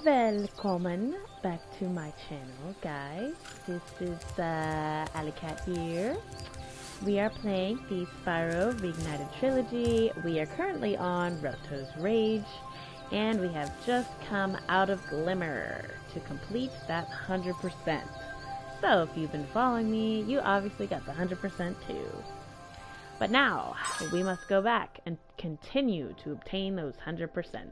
Welcome back to my channel, guys. This is Alicat here. We are playing the Spyro Reignited Trilogy. We are currently on Ripto's Rage, and we have just come out of Glimmer to complete that 100%. So if you've been following me, you obviously got the 100% too. But now, we must go back and continue to obtain those 100%.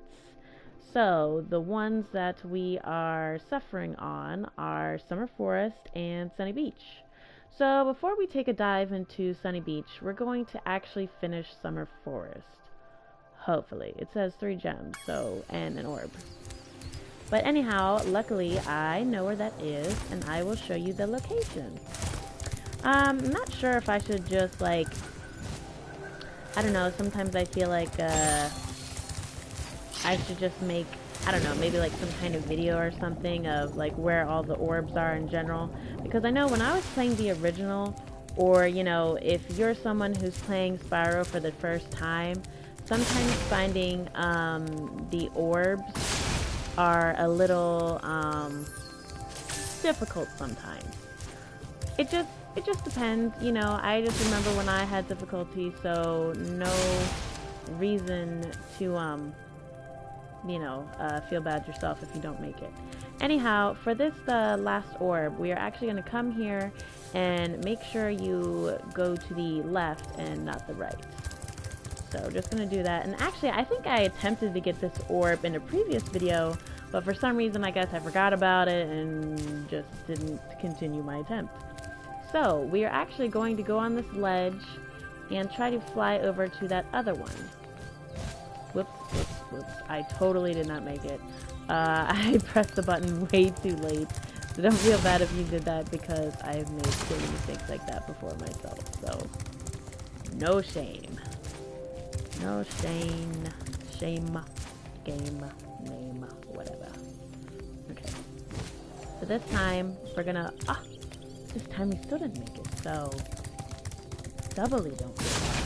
So, the ones that we are suffering on are Summer Forest and Sunny Beach. So, before we take a dive into Sunny Beach, we're going to actually finish Summer Forest. Hopefully. It says 3 gems, and an orb. But anyhow, luckily, I know where that is, and I will show you the location. I'm not sure if I should just, I don't know, sometimes I feel like, I should just make, I don't know, maybe some kind of video or something of where all the orbs are in general. Because I know when I was playing the original, or if you're someone who's playing Spyro for the first time, sometimes finding the orbs are a little difficult sometimes. It just depends, I just remember when I had difficulty, so no reason to feel bad yourself if you don't make it. Anyhow, for this last orb, we are actually going to come here and make sure you go to the left and not the right. So just going to do that. And actually, I think I attempted to get this orb in a previous video, but for some reason, I guess I forgot about it and just didn't continue my attempt. So we are actually going to go on this ledge and try to fly over to that other one. Whoops. I totally did not make it. I pressed the button way too late. So don't feel bad if you did that, because I've made so many mistakes like that before myself. So, no shame. No shame. Shame. Game. Name. Whatever. Okay. So this time, we're gonna... this time we still didn't make it. So, doubly don't feel bad.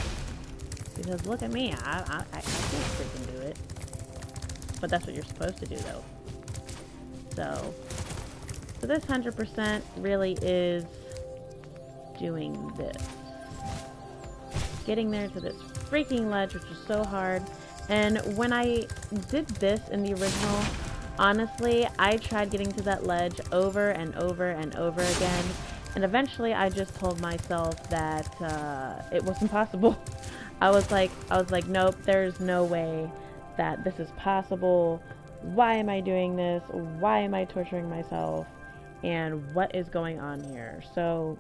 Because look at me, I can't freaking do it. But that's what you're supposed to do, though. So this 100% really is doing this. Getting there to this freaking ledge, which is so hard. And when I did this in the original, honestly, I tried getting to that ledge over and over and over again. And eventually I just told myself that it was impossible. I was like, nope, there's no way that this is possible. Why am I doing this? Why am I torturing myself? And what is going on here? So,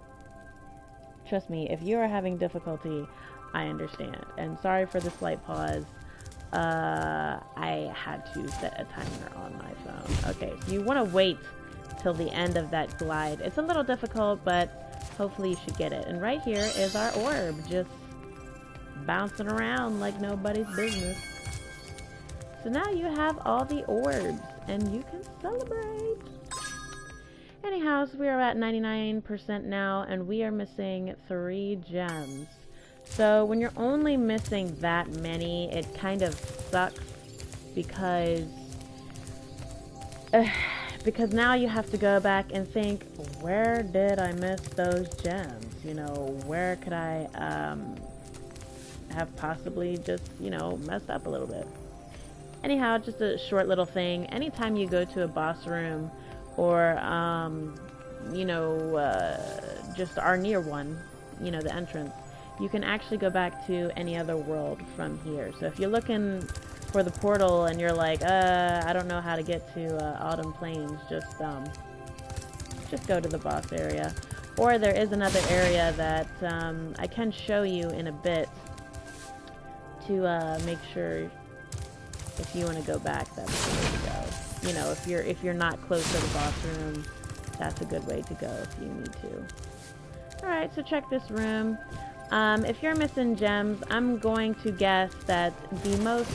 trust me, if you are having difficulty, I understand. And sorry for the slight pause. I had to set a timer on my phone. Okay, so you want to wait till the end of that glide. It's a little difficult, but hopefully you should get it. And right here is our orb, just bouncing around like nobody's business. So now you have all the orbs, and you can celebrate. Anyhow, so we are at 99% now, and we are missing 3 gems. So when you're only missing that many, it kind of sucks, because now you have to go back and think, where did I miss those gems? Where could I have possibly just, messed up a little bit. Anyhow, just a short little thing. Anytime you go to a boss room, or, just our near one, the entrance, you can actually go back to any other world from here. So if you're looking for the portal and you're like, I don't know how to get to Autumn Plains, just go to the boss area. Or there is another area that I can show you in a bit to make sure if you want to go back, that's the way to go. If you're not close to the boss room, that's a good way to go if you need to. Alright, so check this room. If you're missing gems, I'm going to guess that the most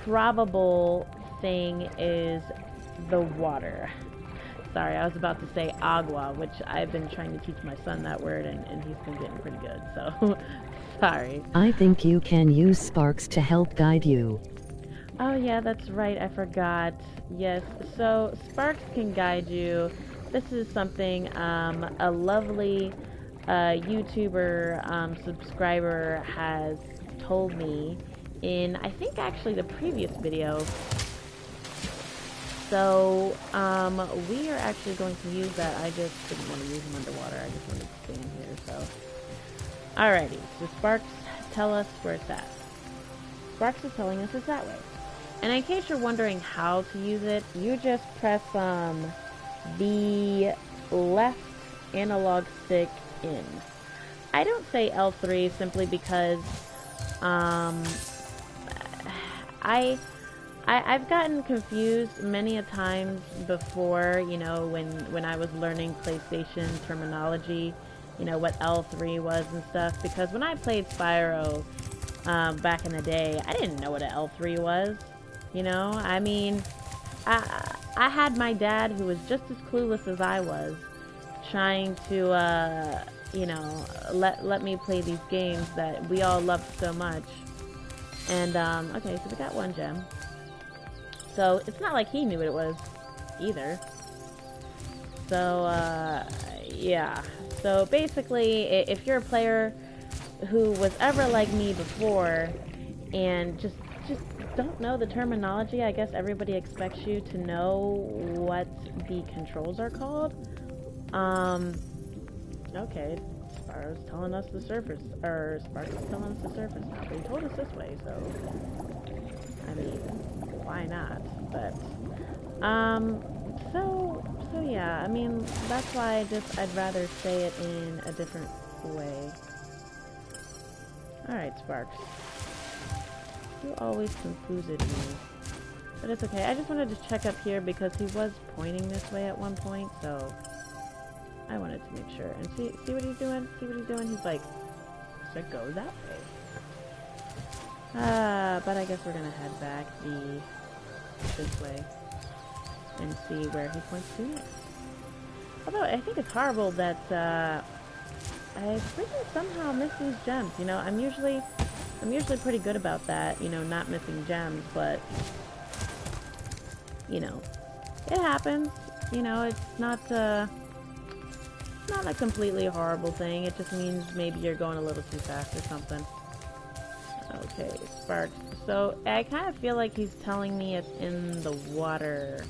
probable thing is the water. Sorry, I was about to say agua, which I've been trying to teach my son that word, and he's been getting pretty good, so sorry. I think you can use sparks to help guide you. Oh yeah, that's right, I forgot. Yes, so Sparks can guide you. This is something a lovely YouTuber subscriber has told me in, I think actually the previous video. So, we are actually going to use that. I just didn't want to use him underwater. I just wanted to stand here, so. Alrighty, so Sparks, tell us where it's at. Sparks is telling us it's that way. And in case you're wondering how to use it, you just press, the left analog stick in. I don't say L3 simply because, I've gotten confused many a times before, you know, when I was learning PlayStation terminology, you know, what L3 was and stuff, because when I played Spyro, back in the day, I didn't know what an L3 was, you know, I mean, I had my dad, who was just as clueless as I was, trying to, you know, let me play these games that we all loved so much, and, okay, so we got one gem. So, it's not like he knew what it was, either. So, yeah. So, basically, if you're a player who was ever like me before, and just don't know the terminology, I guess everybody expects you to know what the controls are called. Okay, Spyro's telling us the surface, or Sparks is telling us the surface now, but he told us this way, so, I mean, why not? But, so yeah, I mean, that's why I'd rather say it in a different way. Alright, Sparks. You always confuse it me. But it's okay, I just wanted to check up here because he was pointing this way at one point, so I wanted to make sure. And see what he's doing? See what he's doing? He's like, so it goes that way. But I guess we're gonna head back this way and see where he points to next. Although I think it's horrible that I freaking somehow miss these gems. You know, I'm usually pretty good about that. You know, not missing gems, but you know, it happens. You know, it's not a completely horrible thing. It just means maybe you're going a little too fast or something. Okay, Sparks. So, I kind of feel like he's telling me it's in the water.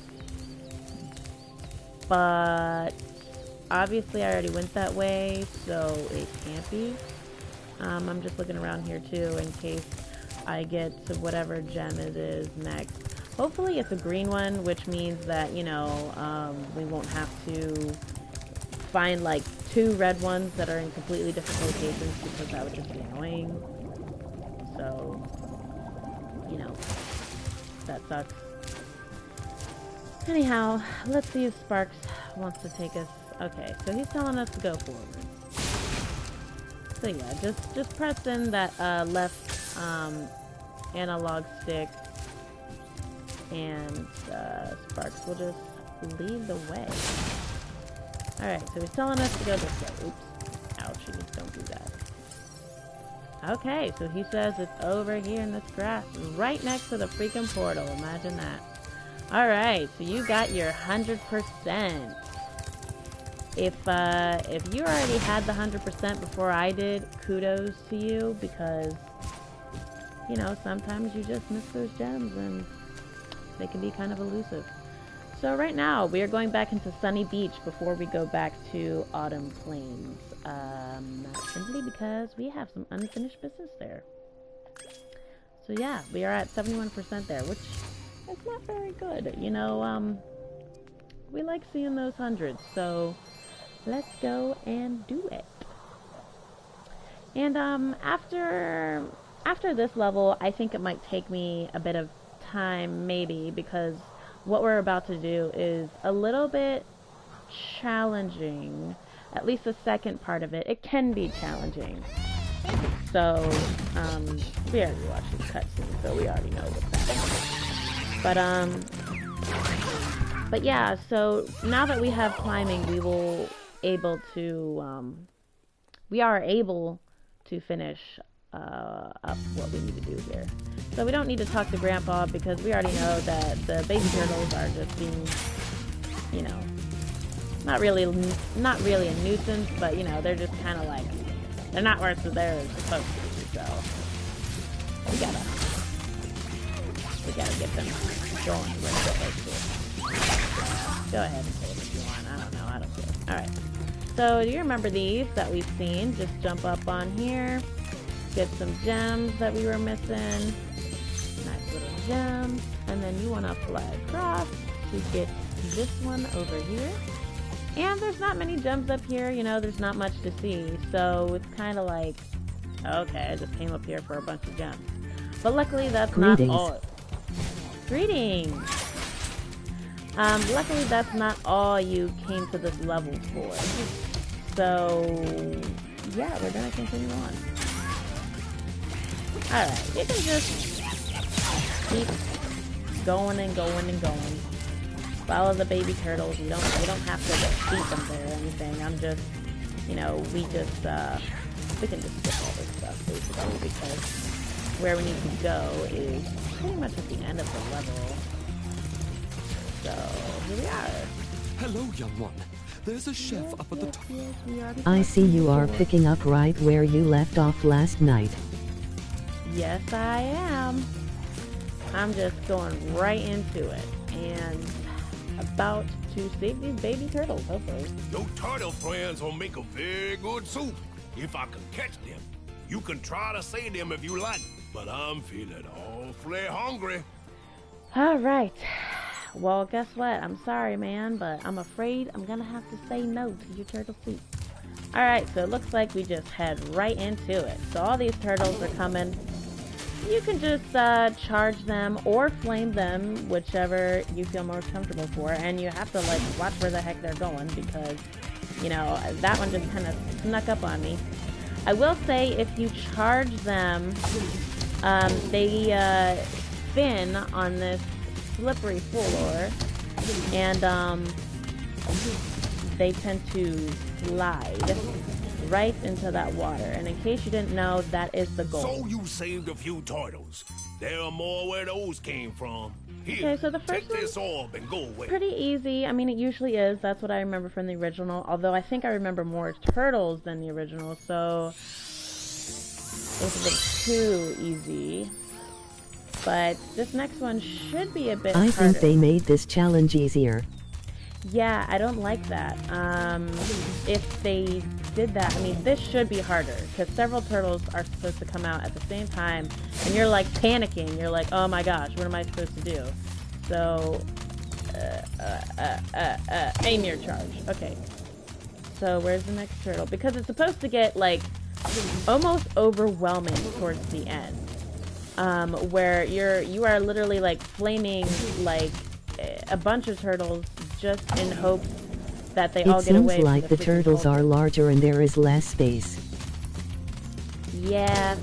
But, obviously I already went that way, so it can't be. I'm just looking around here too, in case I get to whatever gem it is next. Hopefully it's a green one, which means that, you know, we won't have to find, like, 2 red ones that are in completely different locations, because that would just be annoying. So, you know, that sucks. Anyhow, let's see if Sparks wants to take us. Okay, so he's telling us to go forward. So yeah, just press in that left analog stick, and Sparks will just lead the way. Alright, so he's telling us to go this way. Oops. Ouchie, don't do that. Okay, so he says it's over here in this grass, right next to the freaking portal. Imagine that. Alright, so you got your 100%. If you already had the 100% before I did, kudos to you, because, you know, sometimes you just miss those gems and they can be kind of elusive. So right now, we are going back into Sunny Beach before we go back to Autumn Plains. Simply because we have some unfinished business there. So yeah, we are at 71% there, which is not very good. You know, we like seeing those hundreds, so let's go and do it. And after this level, I think it might take me a bit of time, maybe, because what we're about to do is a little bit challenging. At least the second part of it. It can be challenging. So, we already watched this cutscene, so we already know what's happening. But yeah, so now that we have climbing, we are able to finish up what we need to do here. So we don't need to talk to Grandpa because we already know that the baby turtles are just being, you know, not really a nuisance, but you know, they're just kind of like, they're not where they're supposed to be, so we gotta get them going where they're supposed to. Go ahead and say it if you want. I don't know. I don't care. Alright. So, do you remember these that we've seen? Just jump up on here. Get some gems that we were missing. Nice little gems. And then you want to fly across to get this one over here. And there's not many gems up here. You know, there's not much to see. So, it's kind of like, okay, I just came up here for a bunch of gems. But luckily, that's not all. Greetings! Luckily that's not all you came to this level for. So, yeah, we're gonna continue on. Alright, you can just keep going and going and going. Follow the baby turtles. You don't have to defeat them there or anything. I'm just, you know, we can just skip all this stuff basically because where we need to go is pretty much at the end of the level. So, here we are. Hello, young one. There's a chef up at the top. I see you are picking up right where you left off last night. Yes, I am. I'm just going right into it. And about to save these baby turtles, hopefully. Your turtle friends will make a very good soup. If I can catch them. You can try to save them if you like. But I'm feeling awfully hungry. Alright. Well, guess what? I'm sorry, man, but I'm afraid I'm gonna have to say no to your turtle soup. Alright, so it looks like we just head right into it. So all these turtles are coming. You can just charge them or flame them, whichever you feel most comfortable for. And you have to, like, watch where the heck they're going because, you know, that one just kind of snuck up on me. I will say, if you charge them, they spin on this slippery floor, and they tend to slide right into that water. And in case you didn't know, that is the goal. So you saved a few turtles. There are more where those came from. Here, okay, so the first take this orb and go away. Pretty easy. I mean, it usually is. That's what I remember from the original. Although I think I remember more turtles than the original, so it's a bit too easy. But this next one should be a bit harder. I think they made this challenge easier. Yeah, I don't like that. If they did that, I mean, this should be harder because several turtles are supposed to come out at the same time, and you're like panicking. You're like, oh my gosh, what am I supposed to do? So, aim your charge. Okay. So where's the next turtle? Because it's supposed to get like almost overwhelming towards the end, where you are literally like flaming like a bunch of turtles just in hopes that they all get away. It seems like the turtles are larger and there is less space. Yeah,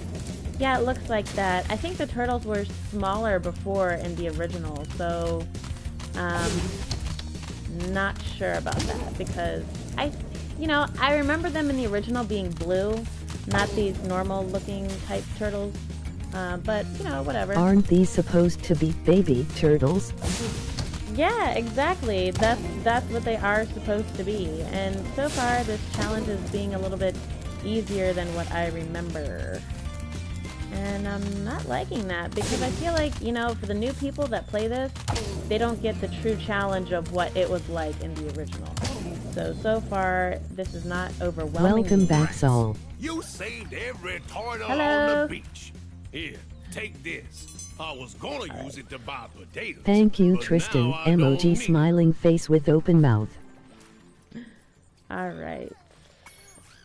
it looks like that. I think the turtles were smaller before in the original, so not sure about that because I remember them in the original being blue, not these normal looking type turtles. But whatever. Aren't these supposed to be baby turtles? Yeah, exactly. That's what they are supposed to be. And so far, this challenge is being a little bit easier than what I remember. And I'm not liking that because I feel like, for the new people that play this, they don't get the true challenge of what it was like in the original. So far, this is not overwhelming. Welcome back, Saul. You saved every turtle Hello. on the beach. Here, take this. I was gonna use it to buy potatoes. Thank you, but Tristan. now I Emoji don't smiling face with open mouth. Alright.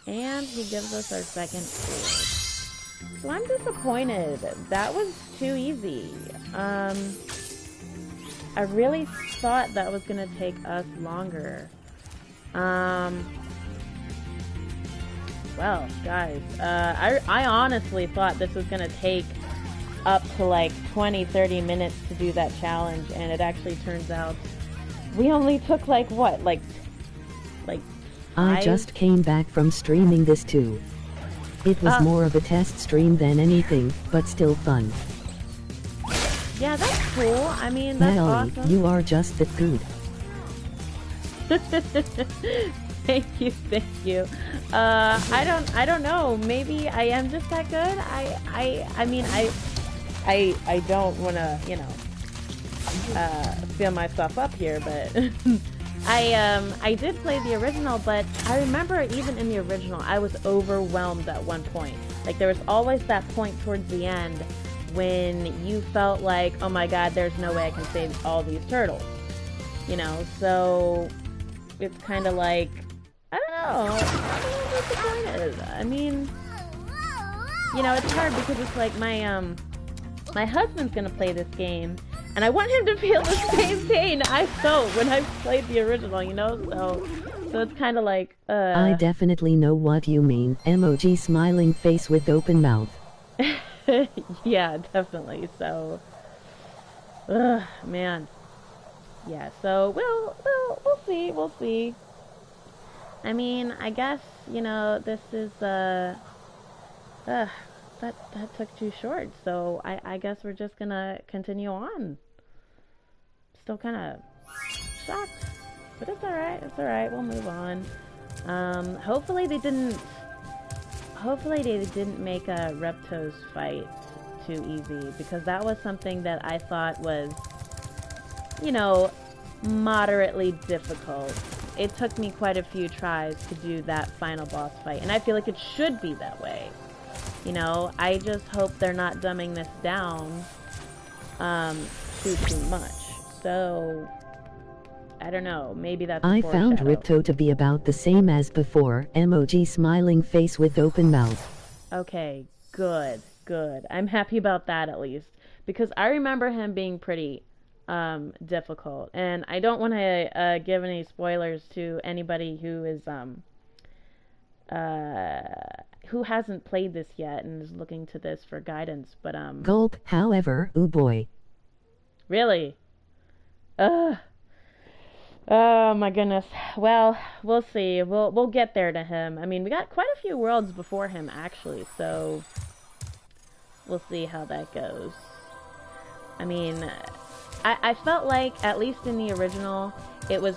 And he gives us our second orb. So I'm disappointed. That was too easy. I really thought that was gonna take us longer. Well, guys, I honestly thought this was gonna take up to like 20-30 minutes to do that challenge, and it actually turns out we only took like what, like I just came back from streaming this too. It was more of a test stream than anything, but still fun. Yeah, that's cool. I mean, that's Nelly, awesome. you are just that good. Thank you, thank you. I don't know. Maybe I am just that good. I mean, I don't want to, you know, feel myself up here, but I did play the original, but I remember even in the original, I was overwhelmed at one point. Like, there was always that point towards the end when you felt like, oh my god, there's no way I can save all these turtles. You know, so it's kind of like, I don't know what the point is. I mean, you know, it's hard because it's like my husband's gonna play this game, and I want him to feel the same pain I felt when I played the original, you know? So it's kind of like, I definitely know what you mean. Emoji smiling face with open mouth. yeah, definitely. So, man. Yeah, so we'll see. I mean, I guess, you know, this is, that took too short, so I guess we're just gonna continue on. Still kind of shocked, but it's alright, we'll move on. Hopefully they didn't make a Ripto's fight too easy, because that was something that I thought was, you know, moderately difficult. It took me quite a few tries to do that final boss fight, and I feel like it should be that way. You know, I just hope they're not dumbing this down too much. So, I don't know, maybe that's I found Ripto to be about the same as before. Emoji smiling face with open mouth. Okay, good. I'm happy about that at least, because I remember him being pretty difficult, and I don't want to give any spoilers to anybody who is who hasn't played this yet and is looking to this for guidance, but Gulp, however, ooh boy. Really? Oh my goodness. Well, we'll see. We'll get there to him. I mean, we got quite a few worlds before him actually, so we'll see how that goes. I mean, I felt like, at least in the original, it was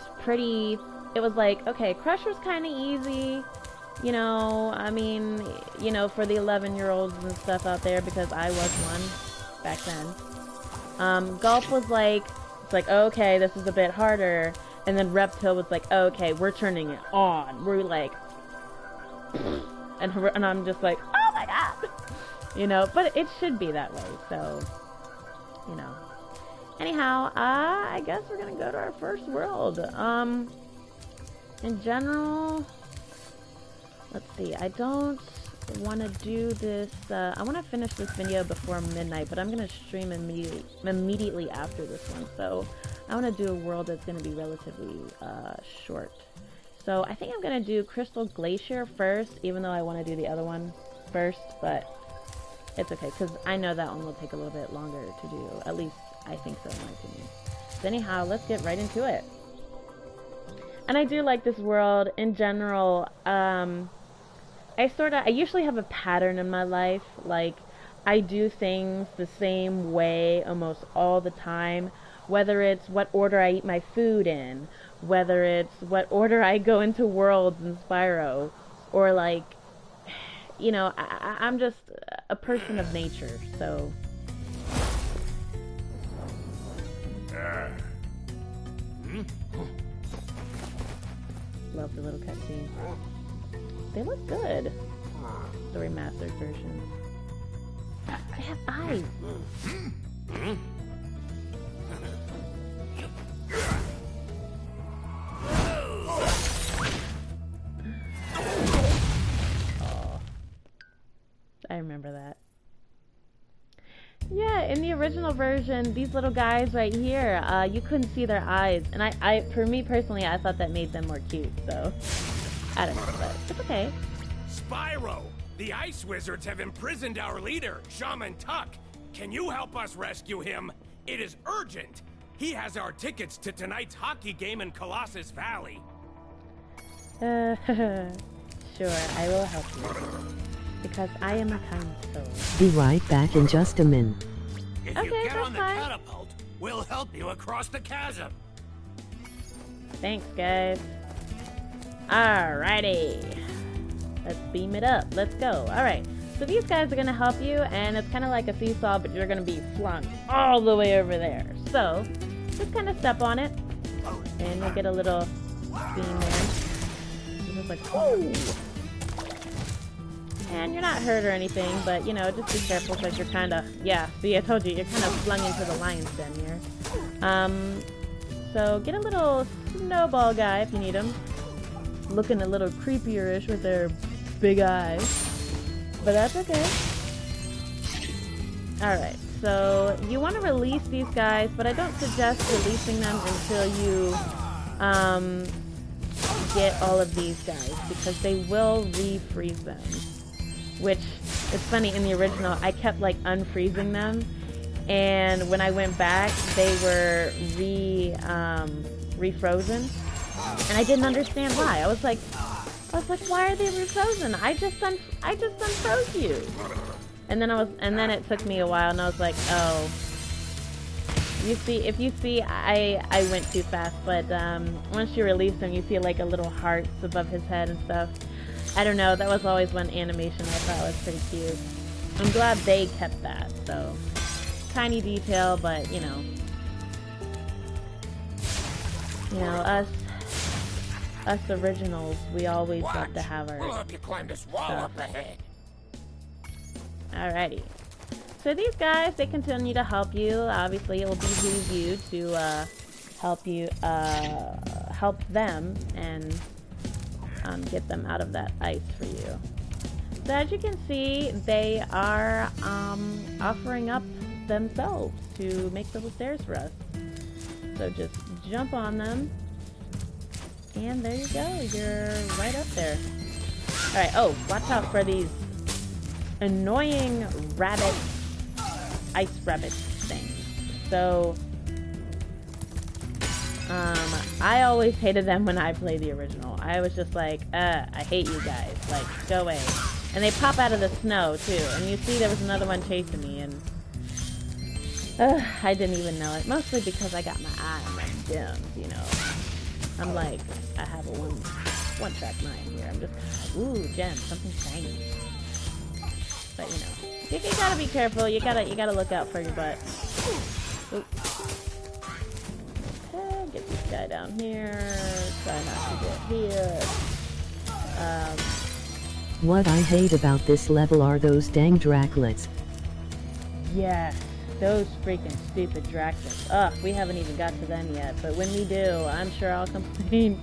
like, okay, Crusher's kind of easy, you know, I mean, you know, for the 11-year-olds and stuff out there, because I was one back then. Gulp was like, it's like, okay, this is a bit harder, and then Ripto was like, okay, we're turning it on, we're like, and I'm just like, oh my god, you know, but it should be that way, so, you know. Anyhow, I guess we're gonna go to our first world. In general, let's see, I don't want to do this, I want to finish this video before midnight, but I'm gonna stream immediately after this one, so I want to do a world that's gonna be relatively, short. So I think I'm gonna do Crystal Glacier first, even though I want to do the other one first, but it's okay, because I know that one will take a little bit longer to do, at least I think so, in my opinion. So anyhow, let's get right into it. And I do like this world in general. I usually have a pattern in my life. Like, I do things the same way almost all the time. Whether it's what order I eat my food in, whether it's what order I go into worlds in Spyro, or like, you know, I'm just a person of nature, so... Love the little cutscenes. They look good. The remastered version. They have eyes. Oh, I remember that. Yeah, in the original version, these little guys right here, you couldn't see their eyes, and for me personally, I thought that made them more cute, so, I don't know, but it's okay. Spyro! The Ice Wizards have imprisoned our leader, Shaman Tuck. Can you help us rescue him? It is urgent! He has our tickets to tonight's hockey game in Colossus Valley. Sure, I will help you. Because I am a kind soul. Be right back in just a minute. If Okay, you get that's on the fine. catapult, we'll help you across the chasm. Thanks, guys. Alrighty. Let's beam it up. Let's go. Alright. So these guys are going to help you, and it's kind of like a seesaw, but you're going to be flung all the way over there. So, just kind of step on it, and you'll get a little beam there. It's just like, whoa! And you're not hurt or anything, but, you know, just be careful because you're kind of, yeah, see, I told you, you're kind of flung into the lion's den here. So get a little snowball guy if you need him. Looking a little creepier-ish with their big eyes. But that's okay. Alright, so you want to release these guys, but I don't suggest releasing them until you get all of these guys, because they will refreeze them. Which, it's funny, in the original, I kept, like, unfreezing them, and when I went back, they were refrozen, and I didn't understand why. I was like, why are they refrozen? I just unfroze you. And then it took me a while, and I was like, oh. If you see, I went too fast, but once you release him, you see like a little hearts above his head and stuff. I don't know, that was always one animation I thought was pretty cute. I'm glad they kept that, so. Tiny detail, but you know, us originals, we always love to have our We'll help you climb this wall up ahead. Alrighty. So these guys, they continue to help you. Obviously, it will behoove you to help them and get them out of that ice for you. So as you can see, they are offering up themselves to make the stairs for us. So just jump on them. And there you go, you're right up there. Alright, oh, watch out for these annoying ice rabbit things. So, I always hated them when I played the original. I was just like, I hate you guys, like, go away. And they pop out of the snow, too. And you see there was another one chasing me, and I didn't even know it. Mostly because I got my eye on them gems, you know. I'm like, I have a one-track mind here. I'm just kind of, ooh, gem, something shiny. But you know, you gotta be careful. You gotta look out for your butt. Oop. Okay, get this guy down here. Try not to get here. What I hate about this level are those dang Draclets. Yeah. Those freaking stupid Draclets. Ugh, we haven't even got to them yet, but when we do, I'm sure I'll complain.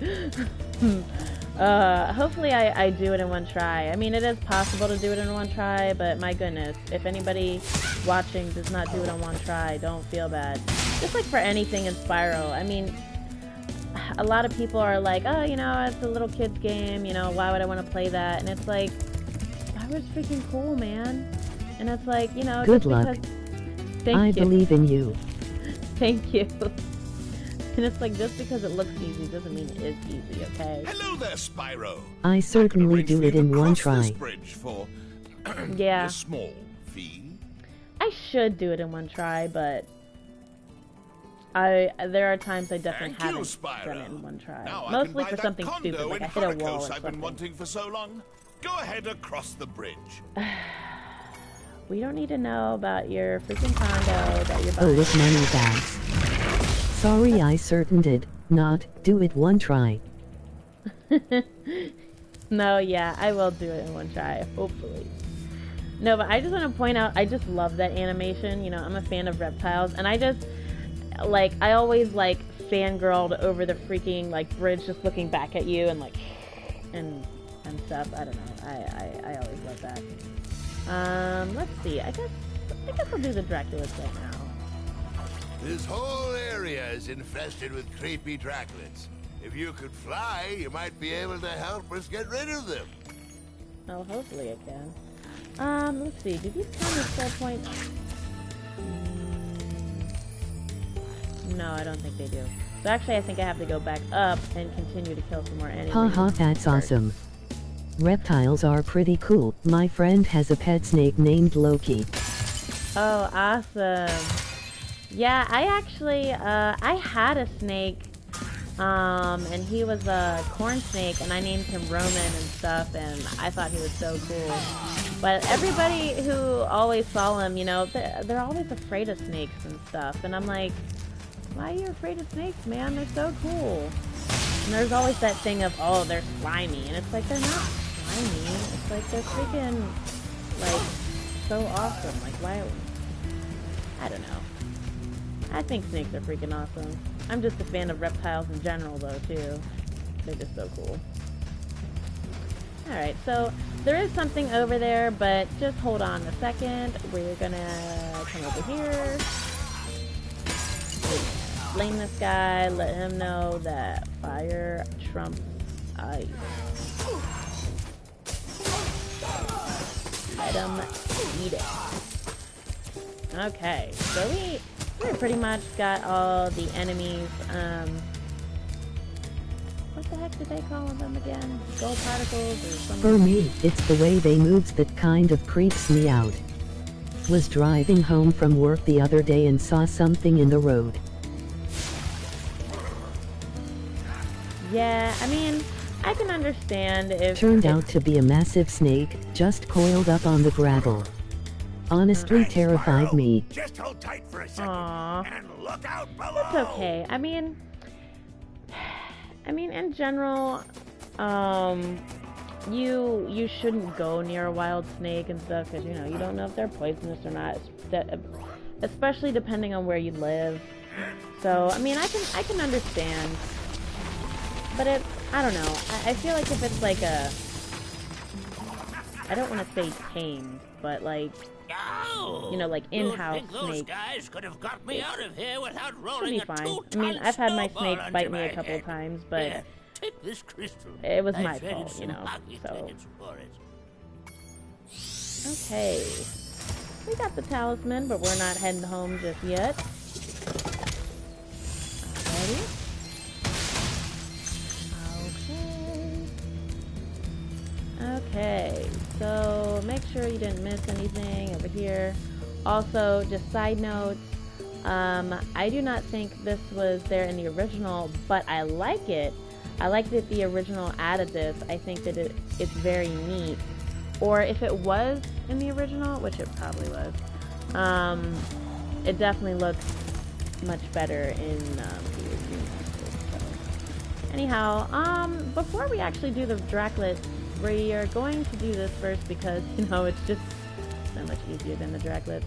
Hopefully I do it in one try. I mean, it is possible to do it in one try, but my goodness, if anybody watching does not do it in one try, don't feel bad. Just like for anything in Spyro, I mean, a lot of people are like, oh, you know, it's a little kid's game, you know, why would I want to play that? And it's like, Spyro's freaking cool, man. And it's like, you know, good just luck. because... Thank I you. believe in you. Thank you. And it's like, just because it looks easy doesn't mean it is easy, okay? Hello there, Spyro. I certainly do it in one try. This bridge for Yeah. a small fee. I should do it in one try, but there are times I definitely Thank you, haven't Spyro. done it in one try. Now I Mostly can buy for that something condo stupid, like in I hit a wall or Varicose I've something. been wanting for so long. Go ahead across the bridge. We don't need to know about your freaking condo that you're Oh, buying. with money bags. Sorry, I certain did not do it one try. No, yeah, I will do it in one try, hopefully. No, but I just want to point out, I just love that animation. You know, I'm a fan of reptiles, and I just, like, I always, like, fangirled over the freaking, like, bridge just looking back at you and, like, and stuff. I don't know. I always love that. Let's see. I guess I'll do the Draculas right now. This whole area is infested with creepy Draclets. If you could fly, you might be able to help us get rid of them. Well, hopefully I can. Let's see. Do these count as skill points? No, I don't think they do. So actually, I think I have to go back up and continue to kill some more enemies. Haha, that's awesome. Reptiles are pretty cool. My friend has a pet snake named Loki. Oh, awesome. Yeah, I actually, I had a snake, and he was a corn snake, and I named him Roman and stuff, and I thought he was so cool. But everybody who always saw him, you know, they're always afraid of snakes and stuff, and I'm like, why are you afraid of snakes, man? They're so cool. And there's always that thing of, oh, they're slimy, and it's like, they're not slimy. It's like, they're freaking, like, so awesome. Like, why? I don't know. I think snakes are freaking awesome. I'm just a fan of reptiles in general, though, too. They're just so cool. Alright, so there is something over there, but just hold on a second. We're gonna come over here. Blame this guy, let him know that fire trumps ice. Let him eat it. Okay, so we pretty much got all the enemies, what the heck did they call them again? Gold particles or something? For me, it's the way they moves that kind of creeps me out. Was driving home from work the other day and saw something in the road. Yeah, I mean, I can understand if... Turned out to be a massive snake, just coiled up on the gravel. Honestly terrified me. Just hold tight for a second Aww. and look out below. It's okay. I mean, in general, you shouldn't go near a wild snake and stuff because, you know, you don't know if they're poisonous or not, especially depending on where you live. So, I mean, I can understand, but I don't know. I feel like if it's like I don't want to say tamed, but like, you know, like in-house snakes. Guys could have got me out of here without Should rolling be a fine. I 2-ton mean, I've had my snowball snake onto bite me my a couple head. of times, but Here, take this crystal. it was I my traded fault, you some know. hockey So, tickets for it. okay. We got the talisman, but we're not heading home just yet. Alrighty. Okay, so make sure you didn't miss anything over here. Also, just side notes, I do not think this was there in the original, but I like it. I like that the original added this. I think that it's very neat. Or if it was in the original, which it probably was, it definitely looks much better in the original. So. Anyhow, before we actually do the Draclet, we are going to do this first because, you know, it's just so much easier than the Draclets.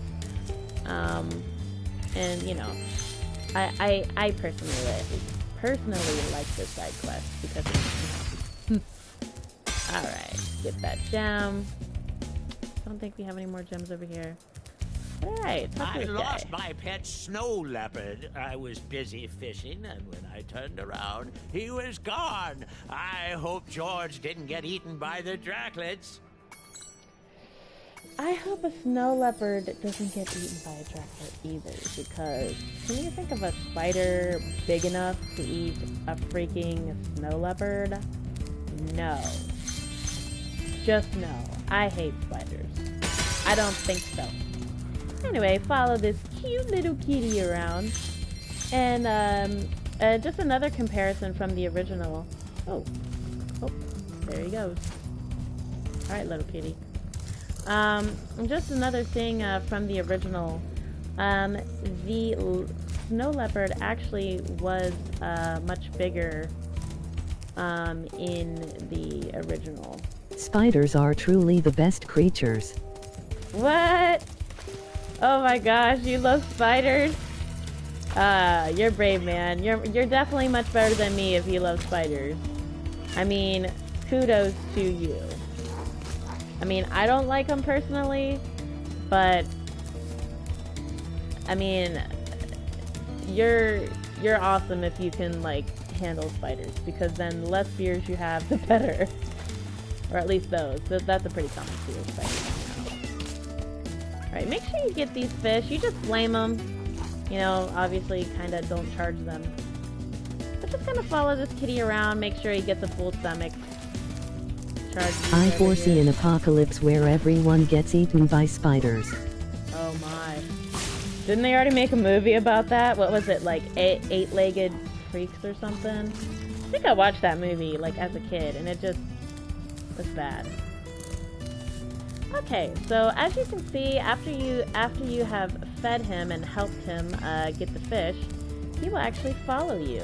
And, you know, I personally like this side quest because it's alright, get that gem. Don't think we have any more gems over here. Alright, talk to I this lost guy. my pet snow leopard. I was busy fishing, and when I turned around, he was gone. I hope George didn't get eaten by the Draclets. I hope a snow leopard doesn't get eaten by a Draclet either, because can you think of a spider big enough to eat a freaking snow leopard? No. Just no. I hate spiders. I don't think so. Anyway, follow this cute little kitty around. And, just another comparison from the original. Oh, there he goes. Alright, little kitty. Just another thing, from the original. The snow leopard actually was, much bigger, in the original. Spiders are truly the best creatures. What? Oh my gosh, you love spiders? You're brave, man. You're definitely much better than me if you love spiders. I mean, kudos to you. I mean, I don't like them personally, but I mean, you're awesome if you can like handle spiders, because then the less fears you have, the better. Or at least those. That's a pretty common fear, spiders. Alright, make sure you get these fish. You just flame them. You know, obviously kind of don't charge them. But just kind of follow this kitty around. Make sure he gets a full stomach. charges I over foresee here. an apocalypse where everyone gets eaten by spiders. Oh my. Didn't they already make a movie about that? What was it, like eight-legged freaks or something? I think I watched that movie, like, as a kid, and it just was bad. Okay, so as you can see, after you have fed him and helped him get the fish, he will actually follow you.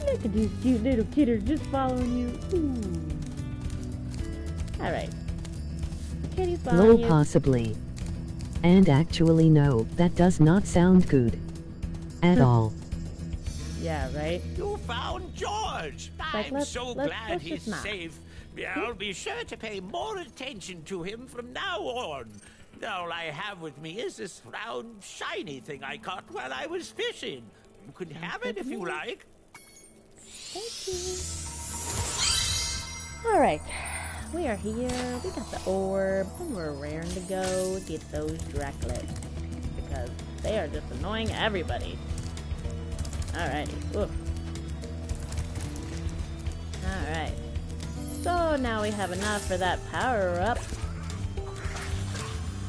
Look at this cute little kidder just following you. Ooh. Alright. Kitty's Lol, following you. possibly. And actually no, that does not sound good. At all. Yeah, right? You found George! Like, I'm so glad let's he's just not. safe. I'll be sure to pay more attention to him from now on. All I have with me is this round, shiny thing I caught while I was fishing. You can have it if you like. Thank you. Alright. We are here. We got the orb. And we're raring to go get those Draclets. Because they are just annoying everybody. Alrighty. Oof. Alright. So now we have enough for that power up.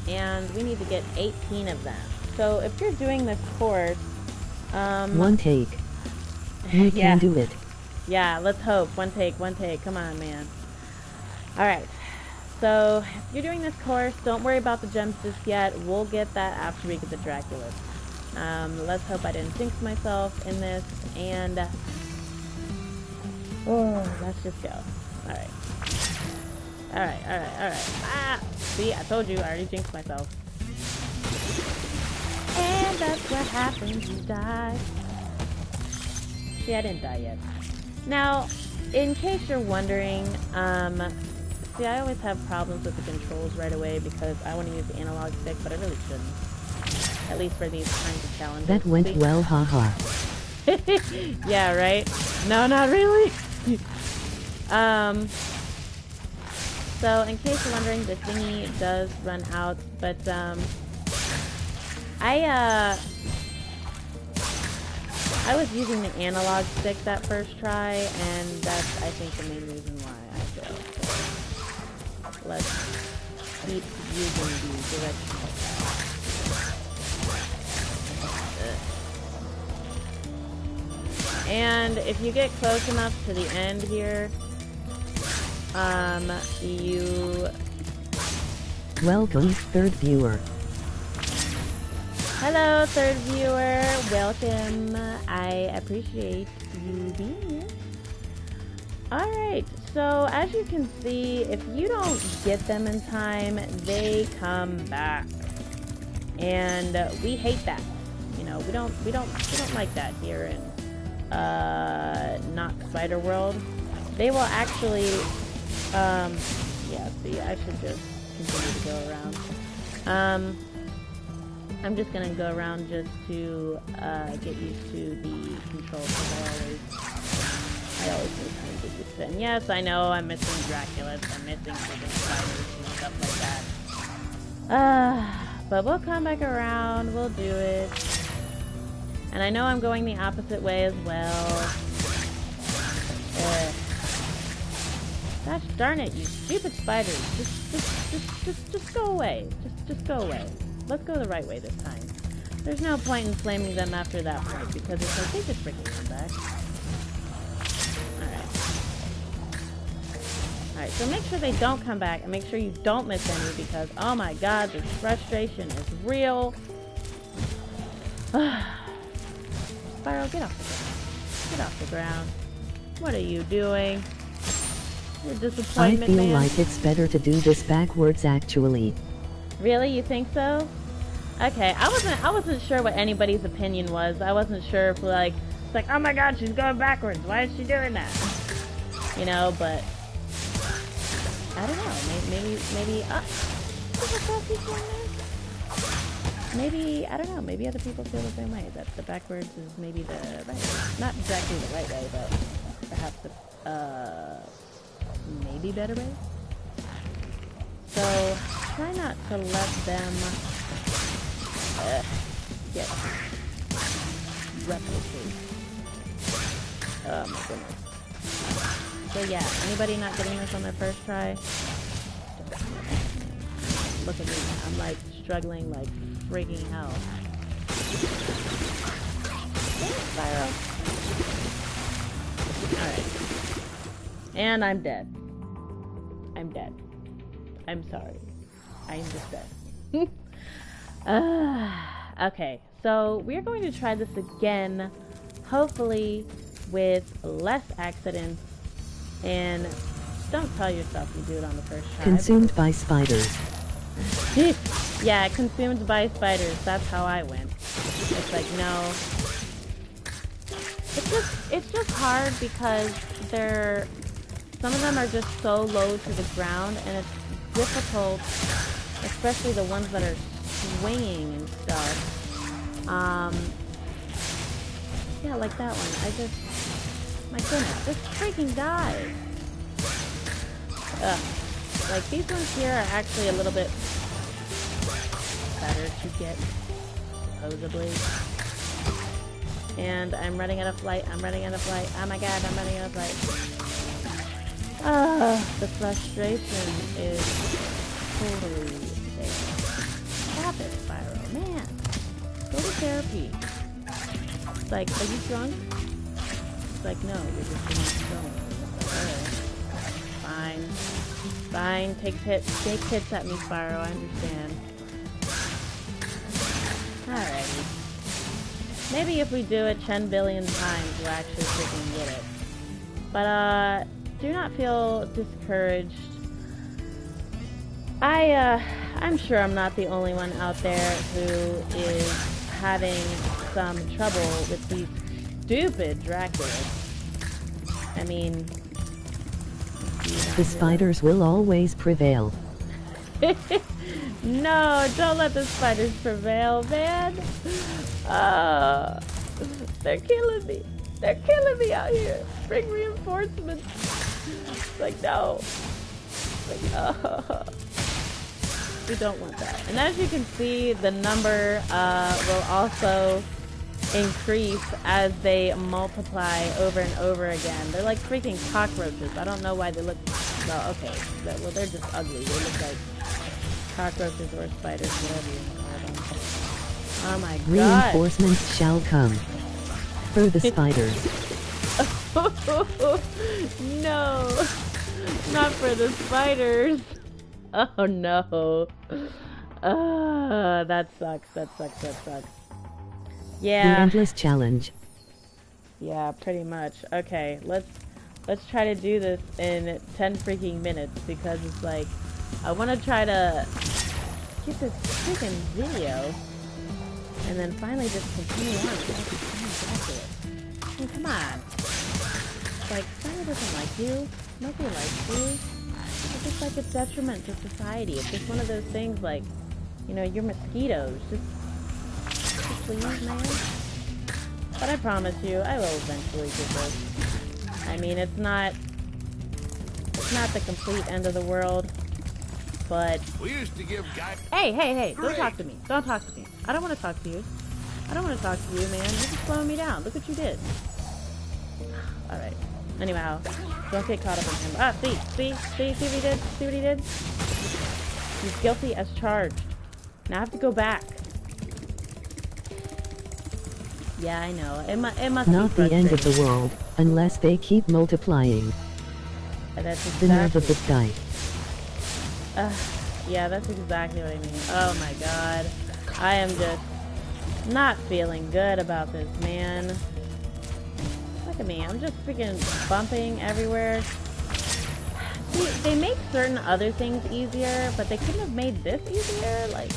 And we need to get 18 of them. So if you're doing this course, One take. You Yeah. can do it. yeah, let's hope. One take. Come on, man. Alright. So if you're doing this course, don't worry about the gems just yet. We'll get that after we get the Draculas. Let's hope I didn't jinx myself in this. And let's just go. Alright. Alright. Ah! See, I told you, I already jinxed myself. And that's what happens, you die. See, I didn't die yet. Now, in case you're wondering, see, I always have problems with the controls right away because I want to use the analog stick, but I really shouldn't. At least for these kinds of challenges. That went See? well, haha. Yeah, right? No, not really. So in case you're wondering, the thingy does run out, but I was using the analog stick that first try, and that's, I think, the main reason why I failed. So let's keep using the directional pad. And if you get close enough to the end here, you... Welcome, third viewer. Hello, third viewer. Welcome. I appreciate you being here. Alright, so as you can see, if you don't get them in time, they come back. And we hate that. You know, we don't like that here in not Spider World. They will actually yeah, see, I should just continue to go around. I'm just gonna go around just to get used to the controls, because I always need time to just spin. Yes, I know I'm missing Draculas, I'm missing freaking spiders and stuff like that. But we'll come back around, we'll do it. And I know I'm going the opposite way as well. Gosh darn it, you stupid spiders. Just go away. Just go away. Let's go the right way this time. There's no point in flaming them after that point, because it's like they just freaking come back. Alright, so make sure they don't come back, and make sure you don't miss any, because, oh my god, this frustration is real. Spyro, get off the ground. Get off the ground. What are you doing? Your I disappointment, feel man. like it's better to do this backwards actually. Really? You think so? Okay, I wasn't sure what anybody's opinion was. I wasn't sure if like it's like, oh my god, she's going backwards. Why is she doing that? You know, but I don't know. Maybe I don't know. Maybe other people feel the same way. That the backwards is maybe the right way. Not exactly the right way, but perhaps the maybe better way. So try not to let them get replicate. Oh my goodness. So yeah, anybody not getting this on their first try? Look at me. I'm like struggling like freaking hell. Thanks, Spyro. Alright. And I'm dead. I'm dead. I'm sorry. I'm just dead. Okay, so we're going to try this again, hopefully with less accidents, and don't tell yourself you do it on the first try. Consumed by spiders. Yeah, consumed by spiders. That's how I went. It's like, no. It's just hard because some of them are just so low to the ground, and it's difficult, especially the ones that are swinging and stuff. Yeah, like that one. My goodness, just freaking died. Ugh. Like, these ones here are actually a little bit better to get, supposedly. And I'm running out of flight. Oh my god, I'm running out of flight. The frustration is totally there. Stop it, Spyro. Man. Go to therapy. It's like, are you drunk? It's like, no, you're just being drunk. Alright. Fine. Fine. Take hits at me, Spyro. I understand. Alrighty. Maybe if we do it 10 billion times, we'll actually freaking get it. But, do not feel discouraged. I'm sure I'm not the only one out there who is having some trouble with these stupid Draculas. I mean... The spiders will always prevail. No, don't let the spiders prevail, man. They're killing me. They're killing me out here. Bring reinforcements. It's like, no. It's like, we don't want that. And as you can see, the number will also increase as they multiply over and over again. They're like freaking cockroaches. I don't know why they look... Well, okay. Well, they're just ugly. They look like cockroaches or spiders, whatever you call them. Oh my god. Reinforcements shall come. For the spiders. No. Not for the spiders. Oh no. That sucks. That sucks. Yeah. The endless challenge. Yeah, pretty much. Okay, let's try to do this in 10 freaking minutes, because it's like, I want to try to get this freaking video and then finally just continue on. I mean, come on. It's like, Spyro doesn't like you. Nobody likes you. It's just like a detriment to society. It's just one of those things like, you know, you're mosquitoes. Just please, man. But I promise you, I will eventually get this. I mean, it's not the complete end of the world, but... We used to give guys... Hey, don't talk to me. Don't talk to me. I don't want to talk to you. I don't want to talk to you, man. You're just slowing me down. Look what you did. Alright. Anyhow, don't get caught up in him. Ah, see what he did? See what he did? He's guilty as charged. Now I have to go back. Yeah, I know. It must Not be the end of the world, unless they keep multiplying. That's The nerve of the dice. Yeah, that's exactly what I mean. Oh my god. I am just not feeling good about this, man. Look at me. I'm just freaking bumping everywhere. See, they make certain other things easier, but they couldn't have made this easier? Like,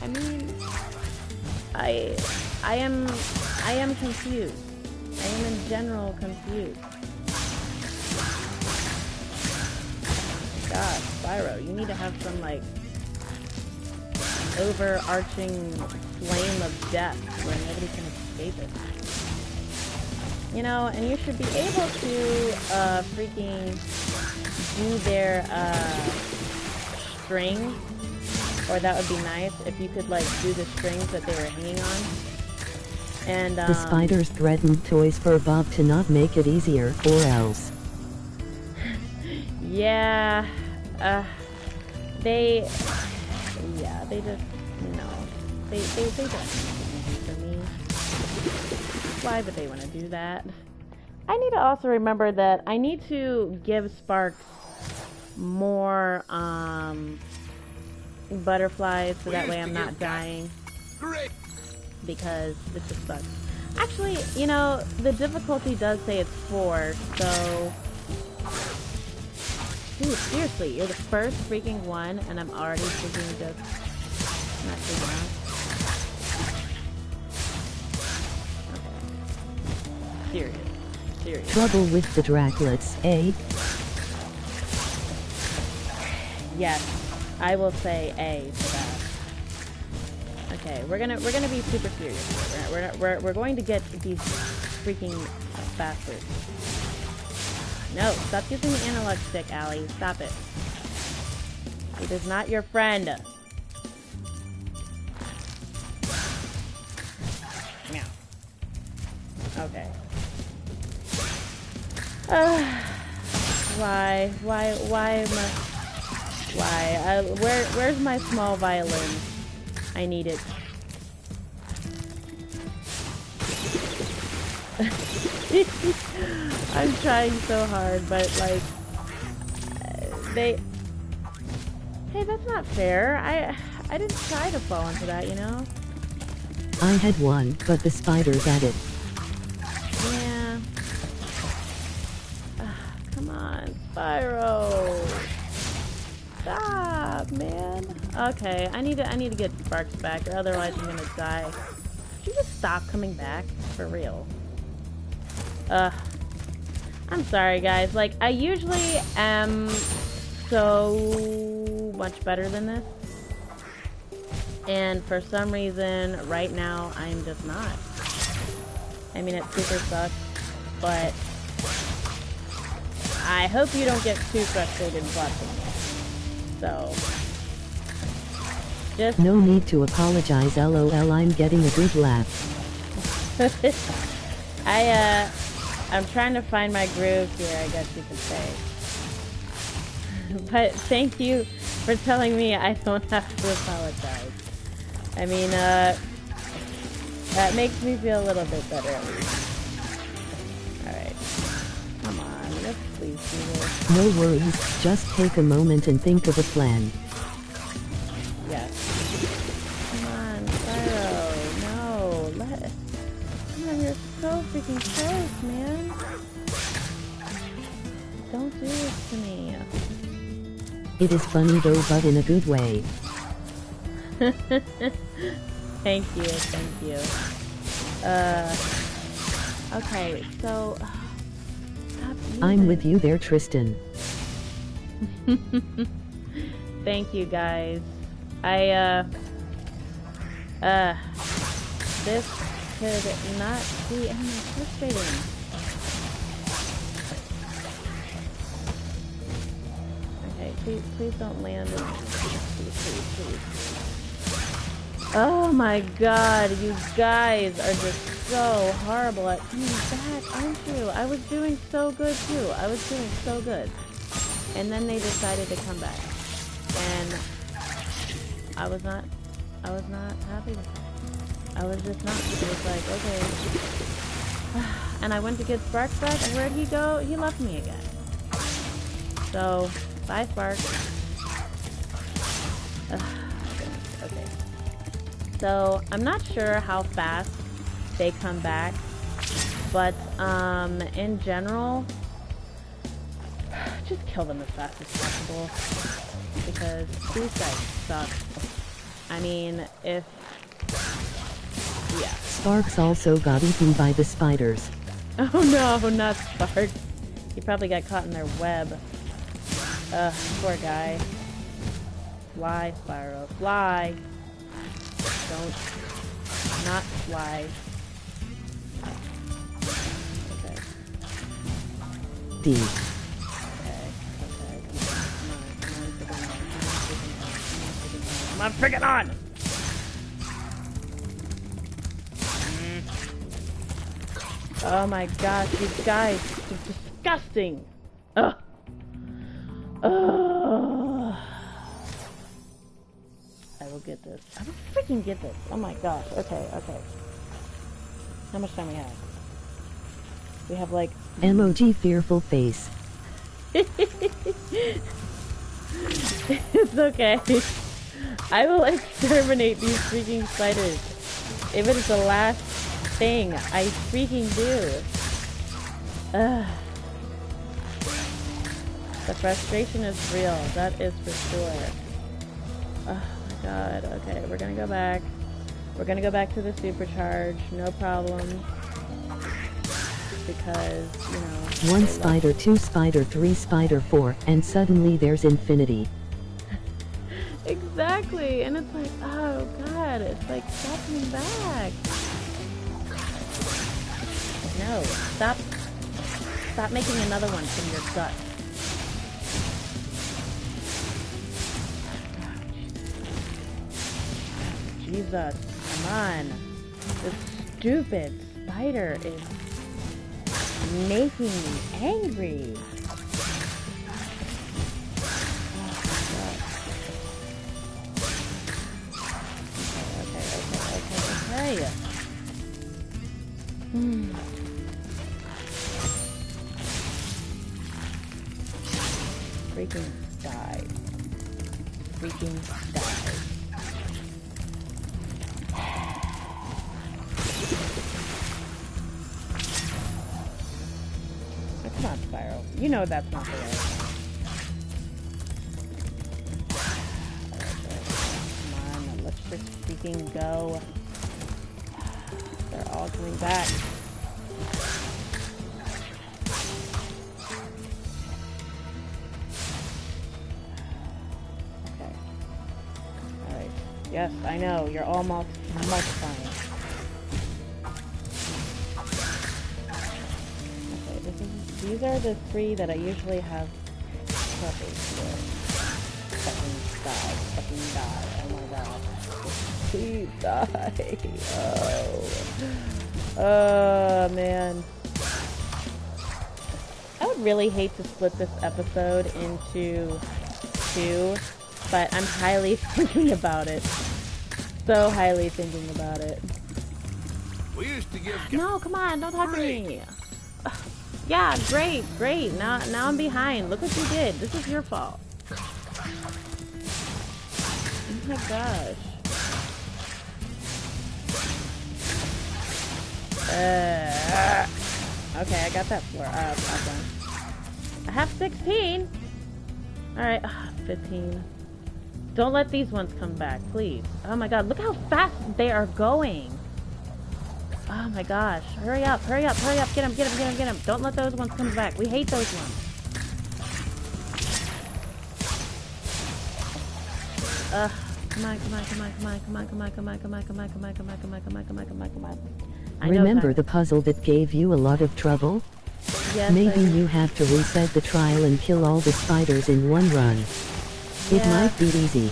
I mean... I am confused. I am in general confused. God, Spyro, you need to have some, like, overarching flame of death where nobody can escape it. You know, and you should be able to, freaking do their, string. Or that would be nice if you could, like, do the strings that they were hanging on. And, The spiders threatened Toys for Bob to not make it easier, or else. Yeah. They just, no. They don't have anything for me. Why would they want to do that? I need to also remember that I need to give Sparks more, butterflies so that way I'm not dying. Great. Because this just sucks. Actually, you know, the difficulty does say it's 4, so... Dude, seriously, you're the first freaking one, and I'm already freaking just... not doing that. Okay. Serious. Trouble with the Draculets, eh? Yes, I will say A for that. Okay, we're gonna be super serious here. We're going to get these freaking bastards. No, stop using the analog stick, Allie. Stop it. It is not your friend. Meow. Okay. Why where's my small violin? I need it. I'm trying so hard, but like hey, that's not fair. I didn't try to fall into that, you know? I had one, but the spider's at it. Yeah. Come on, Spyro. Stop, man. Okay, I need to get Sparks back, or otherwise I'm gonna die. Could you just stop coming back? For real. I'm sorry, guys. Like, I usually am so much better than this. And for some reason, right now, I'm just not. I mean, it super sucks, but I hope you don't get too frustrated watching me. So, just... No need to apologize, lol, I'm getting a good laugh. I'm trying to find my groove here, I guess you could say. But thank you for telling me I don't have to apologize. I mean, that makes me feel a little bit better at least. Alright. Come on, let's please do this. No worries, just take a moment and think of a plan. Yes. Come on, Spyro. No, come on, you're so freaking close, man. Don't do this to me. It is funny though, but in a good way. Thank you. Okay, so... I'm with you there, Tristan. Thank you, guys. This could not be any more frustrating. Okay, please don't land. Please. Oh my god, you guys are just so horrible at coming back, aren't you? I was doing so good too. I was doing so good. And then they decided to come back. And I was not happy with that. I was just not. It was like, okay. And I went to get Sparks back, and where'd he go? He left me again. So, bye Sparks. Okay. So, I'm not sure how fast they come back, but in general, just kill them as fast as possible, because these guys suck. I mean, yeah. Sparks also got eaten by the spiders. Oh no, not Sparks. He probably got caught in their web. Poor guy. Fly, Spyro. Fly! Don't. Not fly. Okay. D. Okay. Come on, freaking on! Oh my gosh, you guys, it's disgusting! Ugh. Oh. I will get this. I will freaking get this. Oh my gosh. Okay, okay. How much time we have? We have like... Emoji fearful face. It's okay. I will exterminate these freaking spiders. If it is the last thing I freaking do. Ugh. The frustration is real. That is for sure. Oh my god. Okay, we're gonna go back. We're gonna go back to the supercharge. No problem. Because, you know... 1 spider, 2 spider, 3 spider, 4, and suddenly there's infinity. Exactly, and it's like, oh god, it's like, stop coming back. No, stop making another one from your gut. Jesus, come on. This stupid spider is making me angry. Okay. Freaking die. Freaking die. Come on, Spyro. You know that's not the way. Come on, let's just freaking go. They're all coming back. Okay. Alright. Yes, I know. You're all multiplying. Okay, these are the 3 that I usually have troubles with. Fucking die. Fucking die. Oh my god. Please die. Oh, man. I would really hate to split this episode into 2, but I'm highly thinking about it. So highly thinking about it. We used to give... No, come on, don't talk to me. Yeah, great. Now I'm behind. Look what you did. This is your fault. Oh my gosh. Okay, I got that floor. Awesome. I have 16. Alright, 15. Don't let these ones come back, please. Oh my god, look how fast they are going. Oh my gosh. Hurry up. Get them. Don't let those ones come back. We hate those ones. Come on. Remember the puzzle that gave you a lot of trouble? Yes, Maybe you have to reset the trial and kill all the spiders in one run. It might be easy.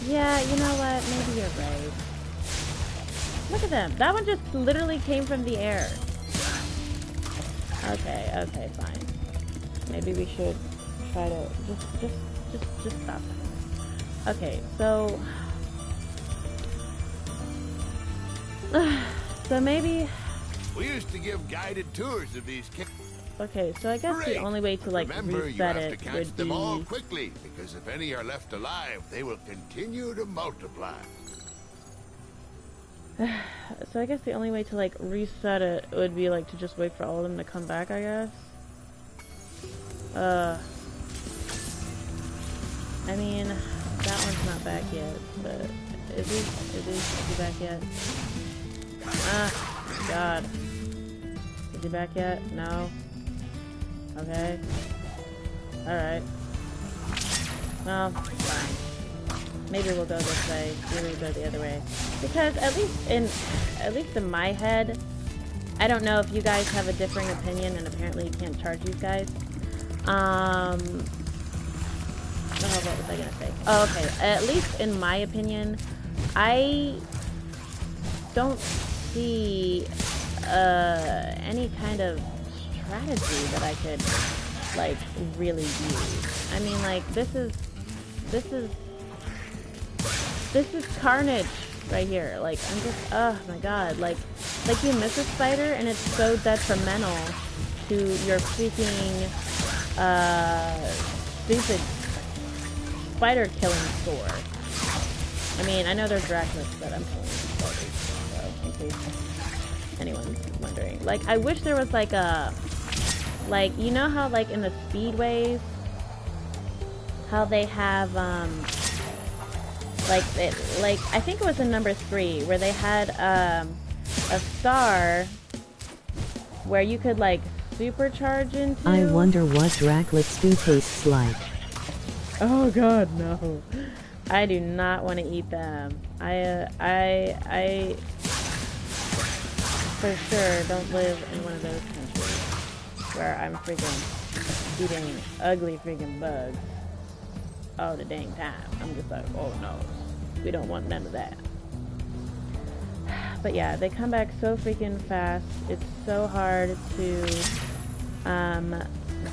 Yeah, you know what? Maybe you're right. Look at them. That one just literally came from the air. Okay, fine. Maybe we should try to just stop. Okay, so maybe We used to give guided tours of these kids. okay, so I guess the only way to like Remember, you reset have it to catch would them all be quickly, because if any are left alive, they will continue to multiply. so I guess the only way to like reset it would be like to just wait for all of them to come back, I guess. I mean, that one's not back yet, but is he back yet? God. Is he back yet? No. Okay. Alright. Well, fine. Maybe we'll go this way. Maybe we'll go the other way. Because at least in my head, I don't know if you guys have a differing opinion, and apparently you can't charge these guys. Oh, what was I gonna say? Oh, okay. At least in my opinion, I don't see any kind of strategy that I could like, really use. I mean, like, this is carnage right here. Like, I'm just, oh my god. Like you miss a spider and it's so detrimental to your freaking, stupid spider killing score. I mean, I know they're Dracmas, but I'm killing spiders, so in case anyone's wondering. Like, I wish there was like a, like, you know how like in the speedways, how they have, like I think it was in number 3 where they had a star where you could like supercharge into. I wonder what Draclet stew tastes like. Oh god, no. I do not want to eat them. I for sure don't live in one of those countries where I'm freaking eating ugly freaking bugs all the dang time. I'm just like, oh no, we don't want none of that. But yeah, they come back so freaking fast. It's so hard to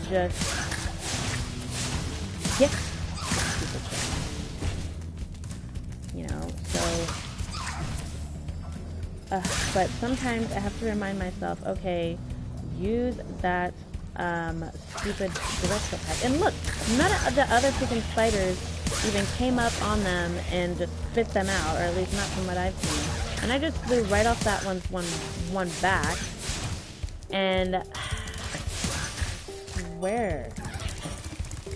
just get people killed. You know, so but sometimes I have to remind myself, okay, use that stupid direct attack. And look, none of the other freaking spiders even came up on them and just spit them out, or at least not from what I've seen. And I just flew right off that one back, and where?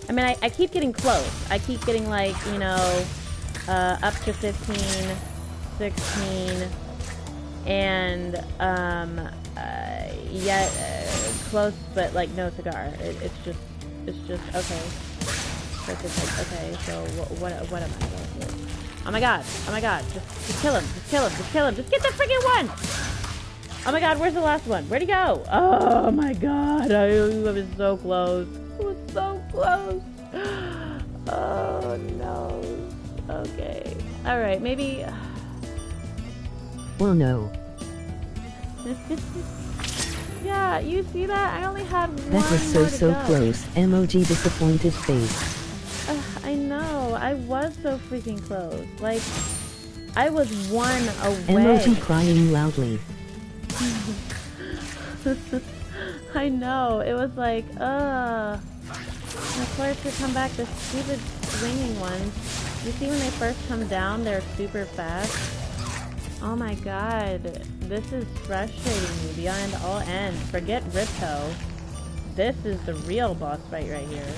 I mean, I keep getting close. I keep getting like, you know, up to 15, 16, and yet close, but like no cigar. It's just okay. So it's just like, okay, so what am I going to do? Oh my god, just kill him, just get the freaking one! Oh my god, where's the last one? Where'd he go? Oh my god, I was so close. I was so close. Oh no. Okay. Alright, maybe... Well, no. Yeah, you see that? I only had one That was more so to go. close. Emoji disappointed face. I know. I was so freaking close. Like, I was one away. Emoji crying loudly. I know. It was like, And of course, to come back, the stupid swinging ones. You see when they first come down, they're super fast. Oh my god. This is frustrating me beyond all end. Forget Ripto. This is the real boss fight right here.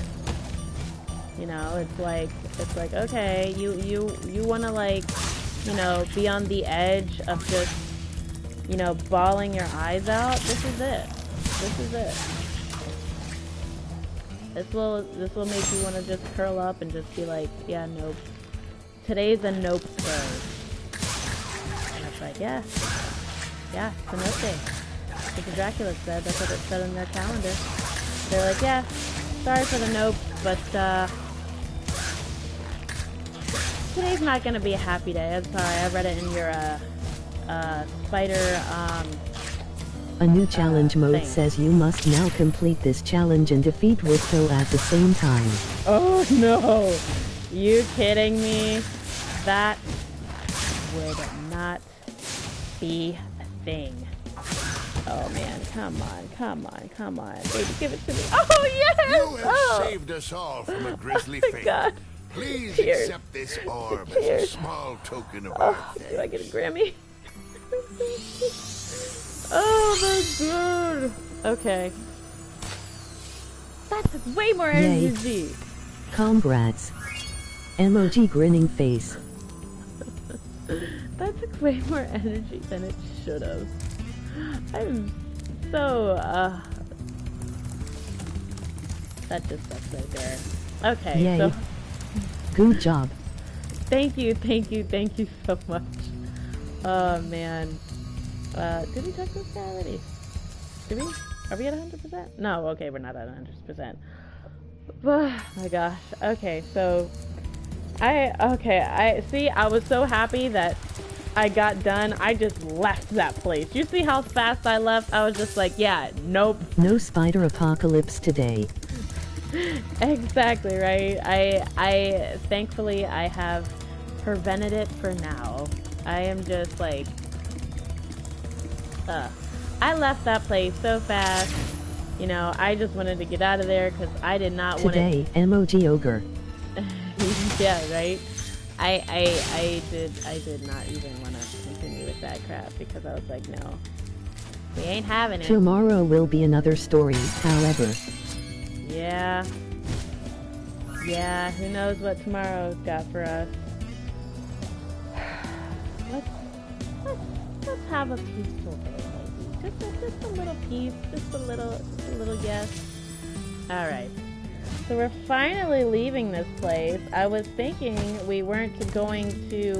You know, it's like, okay, you want to, like, you know, be on the edge of just, you know, bawling your eyes out. This is it. This will make you want to just curl up and just be like, yeah, nope. Today's a nope day. And it's like, yeah, it's a nope day. That's what Dracula said. That's what it said in their calendar. They're like, yeah, sorry for the nope, but today's not gonna be a happy day. I'm sorry, I read it in your spider A new challenge mode thing. says you must now complete this challenge and defeat Ripto at the same time. Oh no! You kidding me? That would not be a thing. Oh man, come on. Baby, give it to me. Oh yes! You have Oh. saved us all from a grisly Oh my fate. god. Please Tears. accept this orb as Tears. a small token of our Oh, thanks. do I get a Grammy? Oh my god. Okay. That's way more Yay. energy. Congrats. Emoji grinning face. That took way more energy than it should have. I'm so, that just sucks right there. Okay, Yay. so, Good job. thank you so much. Oh, man. Did we talk this guy already? Did we? Are we at 100%? No, okay, we're not at 100%. Oh my gosh. Okay, so, I see, I was so happy that I got done. I just left that place. You see how fast I left? I was just like, yeah, nope. No spider apocalypse today. Exactly, right? I thankfully I have prevented it for now. I am just like, I left that place so fast. You know, I just wanted to get out of there because I did not want to. Today, emoji ogre. Yeah, right. I did not even want to continue with that crap because I was like, no, we ain't having it. Tomorrow will be another story, however. Yeah. Yeah, who knows what tomorrow's got for us. Let's have a peaceful day, maybe. Just a little peace, just a little yes. Alright. So we're finally leaving this place. I was thinking we weren't going to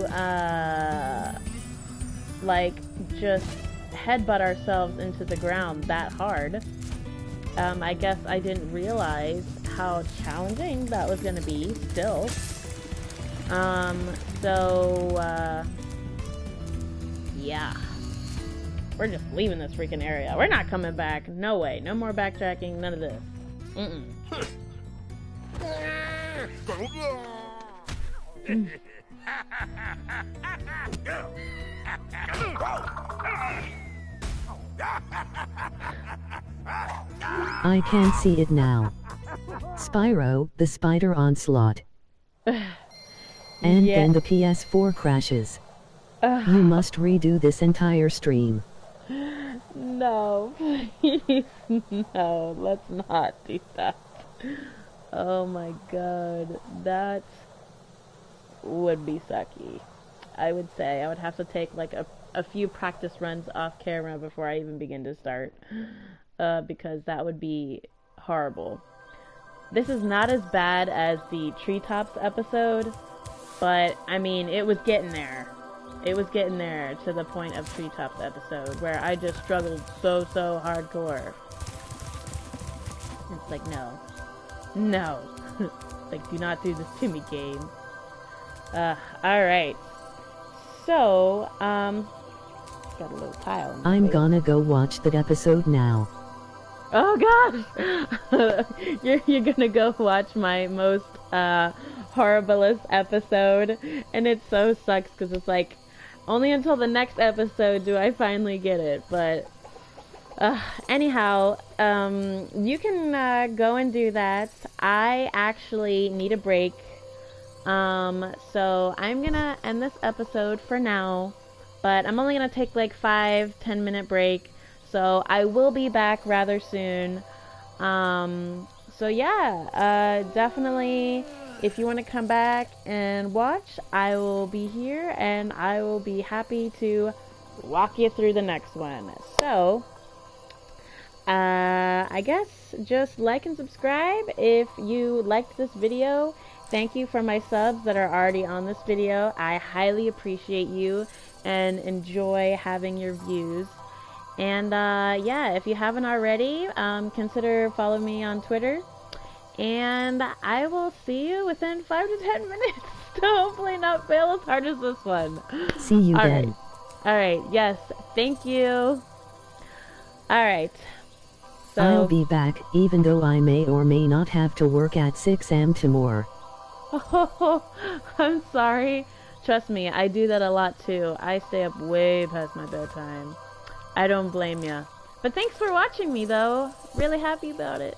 like just headbutt ourselves into the ground that hard. I guess I didn't realize how challenging that was gonna be still. Yeah. We're just leaving this freaking area. We're not coming back. No way. No more backtracking. None of this. I can see it now. Spyro, the spider onslaught. And Yeah. then the PS4 crashes. You must redo this entire stream. No, please, no, let's not do that. Oh my god, that would be sucky. I would say I would have to take like a few practice runs off camera before I even begin to start, because that would be horrible. This is not as bad as the Treetops episode, but I mean, it was getting there. It was getting there to the point of Treetops episode where I just struggled so hardcore. It's like, no. Like, do not do this to me, game. Alright. So, got a little tile in my I'm face. gonna go watch that episode now. Oh gosh! you're gonna go watch my most horriblest episode, and it so sucks because it's like only until the next episode do I finally get it. But anyhow, you can go and do that. I actually need a break, so I'm gonna end this episode for now, but I'm only gonna take like 5-10 minute break. So I will be back rather soon. So yeah, definitely if you want to come back and watch, I will be here and I will be happy to walk you through the next one. So, I guess just like and subscribe if you liked this video. Thank you for my subs that are already on this video. I highly appreciate you and enjoy having your views. And yeah, if you haven't already, consider following me on Twitter. And I will see you within 5 to 10 minutes to hopefully not fail as hard as this one. See you then. Alright, yes, thank you. Alright. So, I'll be back, even though I may or may not have to work at 6 a.m. tomorrow. Oh, I'm sorry. Trust me, I do that a lot too. I stay up way past my bedtime. I don't blame ya. But thanks for watching me though. Really happy about it.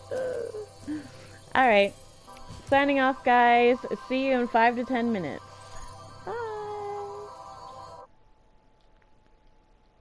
Alright. Signing off, guys. See you in 5 to 10 minutes.